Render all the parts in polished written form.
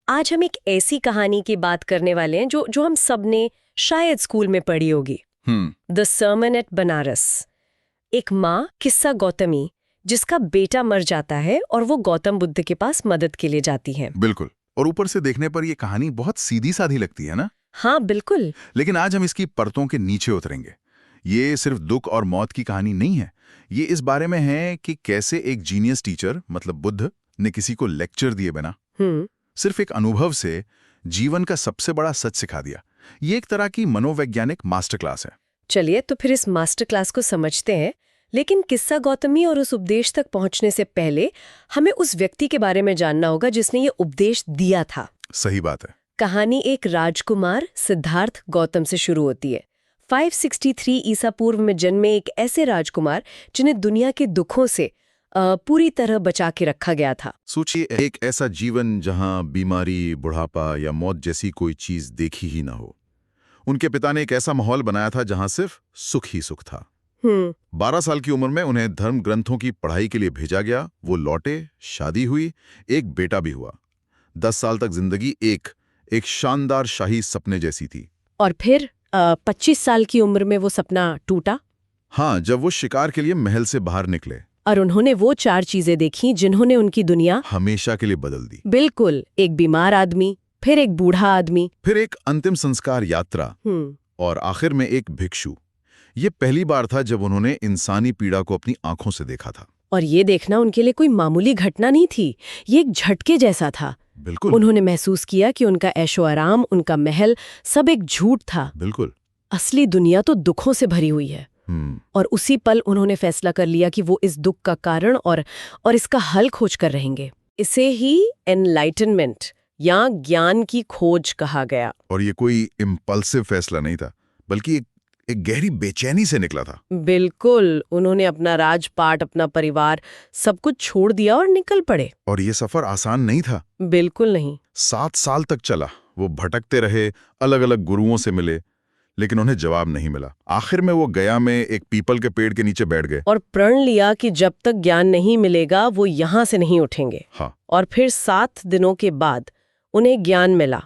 आज हम एक ऐसी कहानी की बात करने वाले हैं जो हम सब ने शायद स्कूल में पढ़ी होगी। The sermon at Banaras. एक माँ किस्सा गौतमी जिसका बेटा मर जाता है और वो गौतम बुद्ध के पास मदद के लिए जाती है। बिल्कुल। और ऊपर से देखने पर ये कहानी बहुत सीधी साधी लगती है ना। हाँ बिल्कुल। लेकिन आज हम इसकी परतों के नीचे उतरेंगे। ये सिर्फ दुख और मौत की कहानी नहीं है। ये इस बारे में है कि कैसे एक जीनियस टीचर मतलब बुद्ध ने किसी को लेक्चर दिए बिना सिर्फ एक अनुभव से जीवन का सबसे बड़ा सच सिखा दिया। ये एक तरह की मनोवैज्ञानिक मास्टर क्लास है। चलिए तो फिर इस मास्टर क्लास को समझते हैं। लेकिन किस्सा गौतमी और उस उपदेश तक पहुंचने से पहले हमें उस व्यक्ति के बारे में जानना होगा जिसने ये उपदेश दिया था। सही बात है। कहानी एक राजकुमार सिद्धार्थ गौतम से शुरू होती है। 563 ईसा पूर्व में जन्मे एक ऐसे राजकुमार जिन्हें दुनिया के दुखों से पूरी तरह बचा के रखा गया था। सोचिए, एक ऐसा जीवन जहां बीमारी, बुढ़ापा या मौत जैसी कोई चीज देखी ही ना हो। उनके पिता ने एक ऐसा माहौल बनाया था जहां सिर्फ सुख ही सुख था। 12 साल की उम्र में उन्हें धर्म ग्रंथों की पढ़ाई के लिए भेजा गया। वो लौटे, शादी हुई, एक बेटा भी हुआ। 10 साल तक जिंदगी एक शानदार शाही सपने जैसी थी। और फिर 25 साल की उम्र में वो सपना टूटा। हाँ, जब वो शिकार के लिए महल से बाहर निकले और उन्होंने वो 4 चीजें देखी जिन्होंने उनकी दुनिया हमेशा के लिए बदल दी। बिल्कुल। एक बीमार आदमी, फिर एक बूढ़ा आदमी, फिर एक अंतिम संस्कार यात्रा और आखिर में एक भिक्षु। ये पहली बार था जब उन्होंने इंसानी पीड़ा को अपनी आंखों से देखा था। और ये देखना उनके लिए कोई मामूली घटना नहीं थी। ये एक झटके जैसा था। बिल्कुल। उन्होंने महसूस किया कि उनका ऐशो आराम, उनका महल सब एक झूठ था। बिल्कुल। असली दुनिया तो दुखों से भरी हुई है। और उसी पल उन्होंने फैसला कर लिया कि वो इस दुख का कारण और इसका हल खोज कर रहेंगे। इसे ही एनलाइटनमेंट या ज्ञान की खोज कहा गया। और ये कोई इम्पल्सिव फैसला नहीं था, बल्कि एक गहरी बेचैनी से निकला था। बिल्कुल। उन्होंने अपना राजपाट, अपना परिवार, सब कुछ छोड़ दिया और निकल पड़े। और ये सफर आसान नहीं था। बिल्कुल नहीं। 7 साल तक चला। वो भटकते रहे, अलग अलग गुरुओं से मिले, लेकिन उन्हें जवाब नहीं मिला। आखिर में वो गया में एक पीपल के पेड़ के नीचे बैठ गए और प्रण लिया कि जब तक ज्ञान नहीं मिलेगा वो यहाँ से नहीं उठेंगे। हाँ। और फिर 7 दिनों के बाद उन्हें ज्ञान मिला।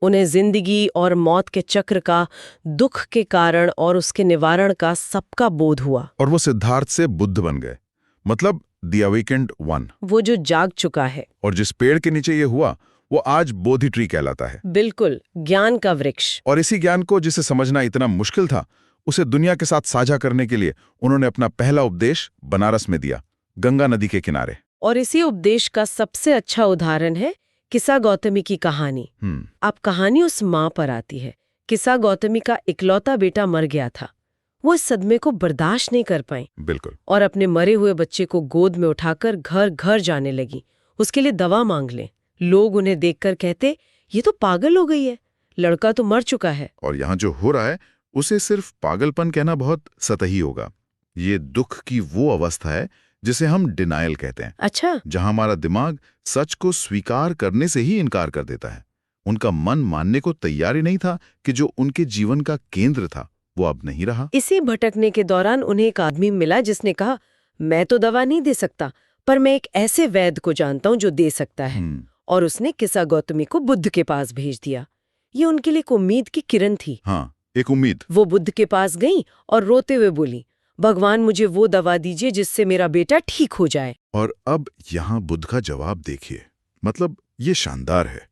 उन्हें जिंदगी और मौत के चक्र का, दुख के कारण और उसके निवारण का सबका बोध हुआ। और वो सिद्धार्थ से बुद्ध बन गए, मतलब द अवेकेंड वन, वो जो जाग चुका है। और जिस पेड़ के नीचे ये हुआ वो आज बोधि ट्री कहलाता है। बिल्कुल, ज्ञान का वृक्ष। और इसी ज्ञान को, जिसे समझना इतना मुश्किल था, उसे दुनिया के साथ साझा करने के लिए उन्होंने अपना पहला उपदेश बनारस में दिया, गंगा नदी के किनारे। और इसी उपदेश का सबसे अच्छा उदाहरण है किस्सा गौतमी की कहानी। अब कहानी उस माँ पर आती है। किस्सा गौतमी का इकलौता बेटा मर गया था। वो इस सदमे को बर्दाश्त नहीं कर पाई। बिल्कुल। और अपने मरे हुए बच्चे को गोद में उठाकर घर घर जाने लगी, उसके लिए दवा मांग ले। लोग उन्हें देखकर कहते, ये तो पागल हो गई है, लड़का तो मर चुका है। और यहाँ जो हो रहा है उसे सिर्फ पागलपन कहना बहुत सतही होगा। ये दुख की वो अवस्था है जिसे हम डिनायल कहते हैं। अच्छा। जहां हमारा दिमाग सच को स्वीकार करने से ही इनकार कर देता है। उनका मन मानने को तैयार ही नहीं था कि जो उनके जीवन का केंद्र था वो अब नहीं रहा। इसी भटकने के दौरान उन्हें एक आदमी मिला जिसने कहा, मैं तो दवा नहीं दे सकता, पर मैं एक ऐसे वैद्य को जानता हूं जो दे सकता है। और उसने किस्सा गौतमी को बुद्ध के पास भेज दिया। ये उनके लिए एक उम्मीद की किरण थी। हाँ, एक उम्मीद। वो बुद्ध के पास गई और रोते हुए बोली, भगवान मुझे वो दवा दीजिए जिससे मेरा बेटा ठीक हो जाए। और अब यहाँ बुद्ध का जवाब देखिए, मतलब ये शानदार है।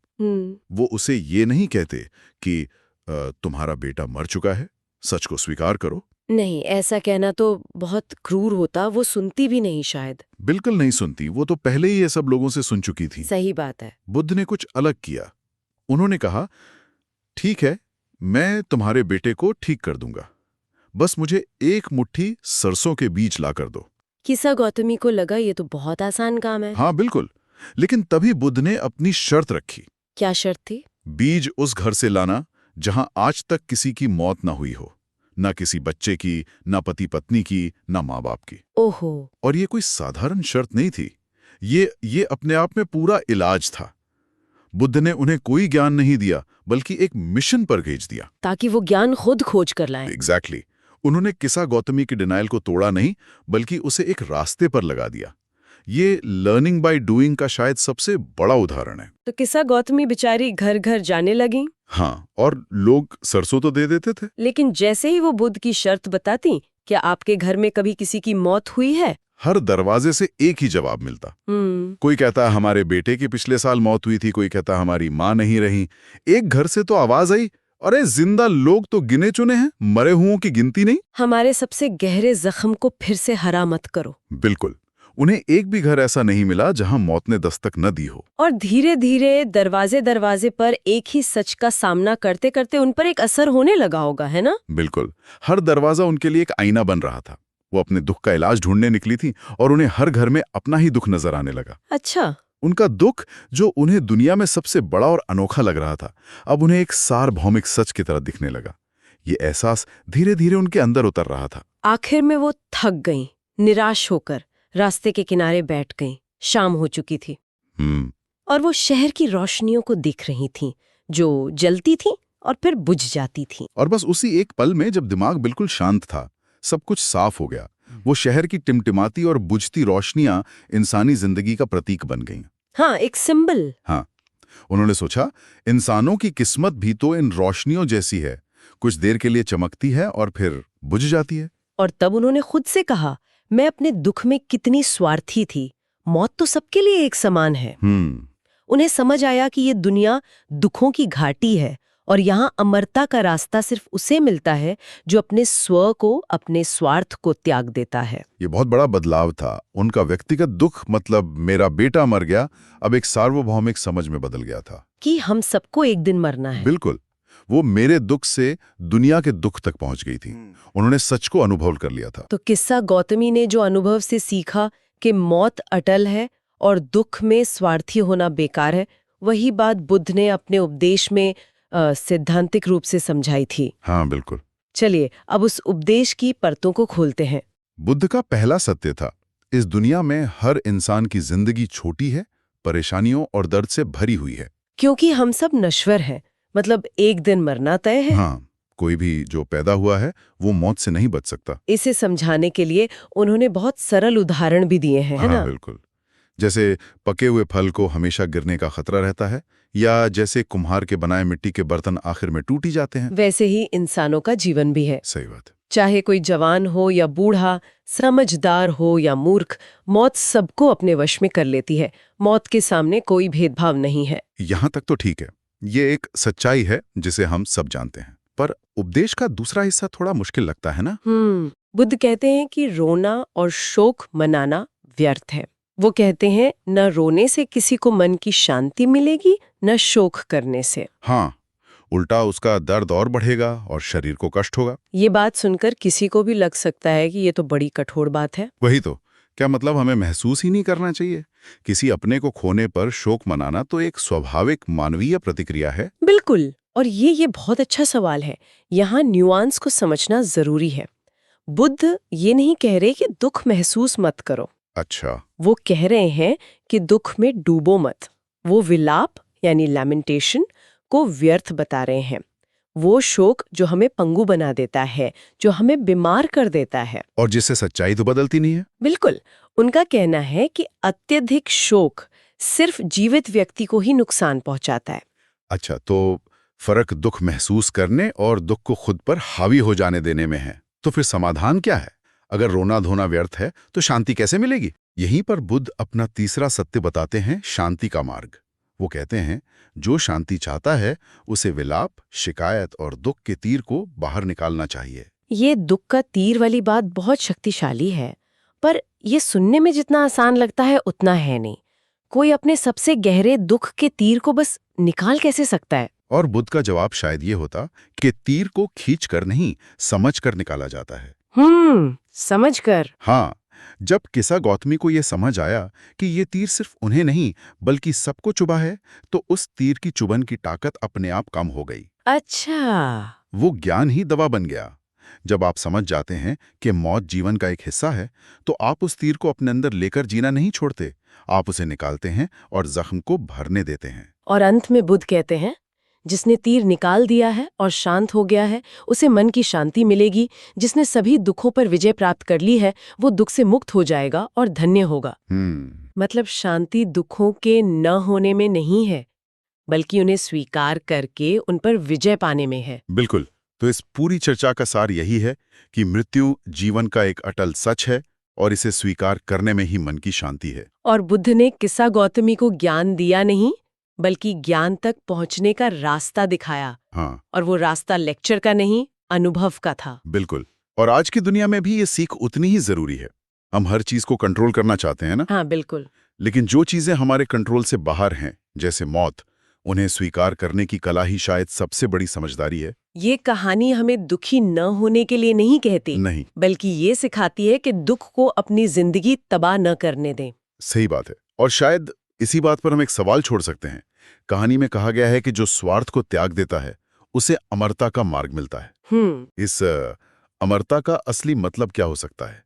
वो उसे ये नहीं कहते कि तुम्हारा बेटा मर चुका है, सच को स्वीकार करो। नहीं, ऐसा कहना तो बहुत क्रूर होता। वो सुनती भी नहीं शायद। बिल्कुल नहीं सुनती। वो तो पहले ही ये सब लोगों से सुन चुकी थी। सही बात है। बुद्ध ने कुछ अलग किया। उन्होंने कहा, ठीक है, मैं तुम्हारे बेटे को ठीक कर दूंगा, बस मुझे एक मुट्ठी सरसों के बीज ला कर दो। किस्सा गौतमी को लगा ये तो बहुत आसान काम है। हाँ बिल्कुल। लेकिन तभी बुद्ध ने अपनी शर्त रखी। क्या शर्त थी? बीज उस घर से लाना जहां आज तक किसी की मौत ना हुई हो, ना किसी बच्चे की, ना पति पत्नी की, ना माँ बाप की। ओहो। और ये कोई साधारण शर्त नहीं थी, ये अपने आप में पूरा इलाज था। बुद्ध ने उन्हें कोई ज्ञान नहीं दिया, बल्कि एक मिशन पर भेज दिया, ताकि वो ज्ञान खुद खोज कर लाएं। एग्जैक्टली। उन्होंने किस्सा गौतमी की डिनायल को तोड़ा नहीं, बल्कि उसे एक रास्ते पर लगा दिया। ये लर्निंग बाय डूइंग का शायद सबसे बड़ा उदाहरण है। तो किस्सा गौतमी बेचारी घर घर जाने लगी। हाँ, और लोग सरसों तो दे देते थे। लेकिन जैसे ही वो बुद्ध की शर्त बताती, क्या आपके घर में कभी किसी की मौत हुई है, हर दरवाजे से एक ही जवाब मिलता। कोई कहता हमारे बेटे की पिछले साल मौत हुई थी, कोई कहता हमारी माँ नहीं रही। एक घर से तो आवाज आई, अरे जिंदा लोग तो गिने चुने हैं, मरे हुओं की गिनती नहीं। हमारे सबसे गहरे जख्म को फिर से हरा मत करो। बिल्कुल, उन्हें एक भी घर ऐसा नहीं मिला जहां मौत ने दस्तक न दी हो। और धीरे धीरे दरवाजे दरवाजे पर एक ही सच का सामना करते करते उन पर एक असर होने लगा होगा, है ना? बिल्कुल, हर दरवाजा उनके लिए एक आईना बन रहा था। वो अपने दुख का इलाज ढूंढने निकली थी और उन्हें हर घर में अपना ही दुख नजर आने लगा। अच्छा। उनका दुख, जो उन्हें दुनिया में सबसे बड़ा और अनोखा लग रहा था, अब उन्हें एक सार्वभौमिक सच की तरह दिखने लगा। ये एहसास धीरे धीरे उनके अंदर उतर रहा था। आखिर में वो थक गईं, निराश होकर रास्ते के किनारे बैठ गईं। शाम हो चुकी थी और वो शहर की रोशनियों को देख रही थीं, जो जलती थीं और फिर बुझ जाती थीं। और बस उसी एक पल में, जब दिमाग बिल्कुल शांत था, सब कुछ साफ हो गया। वो शहर की टिमटिमाती और बुझती रोशनियां इंसानी जिंदगी का प्रतीक बन गईं। हाँ, एक सिंबल। हाँ, उन्होंने सोचा, इंसानों की किस्मत भी तो इन रोशनियों जैसी है, कुछ देर के लिए चमकती है और फिर बुझ जाती है। और तब उन्होंने खुद से कहा, मैं अपने दुख में कितनी स्वार्थी थी, मौत तो सबके लिए एक समान है। उन्हें समझ आया कि ये दुनिया दुखों की घाटी है और यहाँ अमरता का रास्ता सिर्फ उसे मिलता है जो अपने स्व को, अपने स्वार्थ को त्याग देता है। ये बहुत बड़ा बदलाव था। उनका व्यक्तिगत दुख, मतलब मेरा बेटा मर गया, अब एक सार्वभौमिक समझ में बदल गया था कि हम सबको एक दिन मरना है। बिल्कुल, वो मेरे दुख से दुनिया के दुख तक पहुंच गई थी। उन्होंने सच को अनुभव कर लिया था। तो किस्सा गौतमी ने जो अनुभव से सीखा कि मौत अटल है और दुख में स्वार्थी होना बेकार है, वही बात बुद्ध ने अपने उपदेश में सैद्धांतिक रूप से समझाई थी। हाँ, बिल्कुल। चलिए अब उस उपदेश की परतों को खोलते हैं। बुद्ध का पहला सत्य था, इस दुनिया में हर इंसान की जिंदगी छोटी है, परेशानियों और दर्द से भरी हुई है। क्योंकि हम सब नश्वर हैं, मतलब एक दिन मरना तय है। हाँ, कोई भी जो पैदा हुआ है वो मौत से नहीं बच सकता। इसे समझाने के लिए उन्होंने बहुत सरल उदाहरण भी दिए हैं, है ना? बिल्कुल। जैसे पके हुए फल को हमेशा गिरने का खतरा रहता है, या जैसे कुम्हार के बनाए मिट्टी के बर्तन आखिर में टूट ही जाते हैं, वैसे ही इंसानों का जीवन भी है। सही बात है। चाहे कोई जवान हो या बूढ़ा, समझदार हो या मूर्ख, मौत सबको अपने वश में कर लेती है। मौत के सामने कोई भेदभाव नहीं है। यहाँ तक तो ठीक है, ये एक सच्चाई है जिसे हम सब जानते हैं। पर उपदेश का दूसरा हिस्सा थोड़ा मुश्किल लगता है ना? बुद्ध कहते हैं कि रोना और शोक मनाना व्यर्थ है। वो कहते हैं, न रोने से किसी को मन की शांति मिलेगी, न शोक करने से। हाँ, उल्टा उसका दर्द और बढ़ेगा और शरीर को कष्ट होगा। ये बात सुनकर किसी को भी लग सकता है कि ये तो बड़ी कठोर बात है। वही तो, क्या मतलब हमें महसूस ही नहीं करना चाहिए? किसी अपने को खोने पर शोक मनाना तो एक स्वाभाविक मानवीय प्रतिक्रिया है। बिल्कुल, और ये बहुत अच्छा सवाल है। यहाँ न्यूआंस को समझना जरूरी है। बुद्ध ये नहीं कह रहे कि दुख महसूस मत करो। अच्छा। वो कह रहे हैं कि दुख में डूबो मत। वो विलाप यानी लैमेंटेशन को व्यर्थ बता रहे हैं। वो शोक जो हमें पंगु बना देता है, जो हमें बीमार कर देता है, और जिससे सच्चाई तो बदलती नहीं है। बिल्कुल। उनका कहना है कि अत्यधिक शोक सिर्फ जीवित व्यक्ति को ही नुकसान पहुंचाता है। अच्छा, तो फर्क दुख महसूस करने और दुख को खुद पर हावी हो जाने देने में है। तो फिर समाधान क्या है? अगर रोना धोना व्यर्थ है तो शांति कैसे मिलेगी? यहीं पर बुद्ध अपना तीसरा सत्य बताते हैं, शांति का मार्ग। वो कहते हैं, जो शांति चाहता है उसे विलाप, शिकायत और दुख के तीर को बाहर निकालना चाहिए। ये दुख का तीर वाली बात बहुत शक्तिशाली है, पर ये सुनने में जितना आसान लगता है उतना है नहीं। कोई अपने सबसे गहरे दुख के तीर को बस निकाल कैसे सकता है? और बुद्ध का जवाब शायद ये होता कि तीर को खींच कर नहीं, समझ कर निकाला जाता है। समझ कर। हाँ, जब किस्सा गौतमी को यह समझ आया कि ये तीर सिर्फ उन्हें नहीं बल्कि सबको चुभा है, तो उस तीर की चुभन की ताकत अपने आप कम हो गई। अच्छा। वो ज्ञान ही दवा बन गया। जब आप समझ जाते हैं कि मौत जीवन का एक हिस्सा है, तो आप उस तीर को अपने अंदर लेकर जीना नहीं छोड़ते, आप उसे निकालते हैं और जख्म को भरने देते हैं। और अंत में बुद्ध कहते हैं, जिसने तीर निकाल दिया है और शांत हो गया है, उसे मन की शांति मिलेगी। जिसने सभी दुखों पर विजय प्राप्त कर ली है, वो दुख से मुक्त हो जाएगा और धन्य होगा। मतलब शांति दुखों के न होने में नहीं है, बल्कि उन्हें स्वीकार करके उन पर विजय पाने में है। बिल्कुल। तो इस पूरी चर्चा का सार यही है कि मृत्यु जीवन का एक अटल सच है और इसे स्वीकार करने में ही मन की शांति है। और बुद्ध ने किस्सा गौतमी को ज्ञान दिया नहीं, बल्कि ज्ञान तक पहुंचने का रास्ता दिखाया। हाँ। और वो रास्ता लेक्चर का नहीं, अनुभव का था। बिल्कुल। और आज की दुनिया में भी ये सीख उतनी ही जरूरी है। हम हर चीज को कंट्रोल करना चाहते हैं ना? हाँ, बिल्कुल। लेकिन जो चीजें हमारे कंट्रोल से बाहर हैं, जैसे मौत, उन्हें स्वीकार करने की कला ही शायद सबसे बड़ी समझदारी है। ये कहानी हमें दुखी न होने के लिए नहीं कहती, नहीं, बल्कि ये सिखाती है कि दुख को अपनी जिंदगी तबाह न करने दें। सही बात है। और शायद इसी बात पर हम एक सवाल छोड़ सकते हैं। कहानी में कहा गया है कि जो स्वार्थ को त्याग देता है, उसे अमरता का मार्ग मिलता है। इस अमरता का असली मतलब क्या हो सकता है?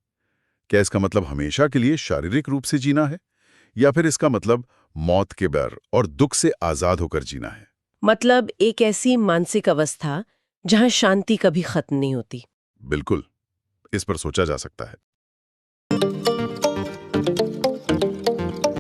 क्या इसका मतलब हमेशा के लिए शारीरिक रूप से जीना है, या फिर इसका मतलब मौत के डर और दुख से आजाद होकर जीना है? मतलब एक ऐसी मानसिक अवस्था जहां शांति कभी खत्म नहीं होती। बिल्कुल, इस पर सोचा जा सकता है।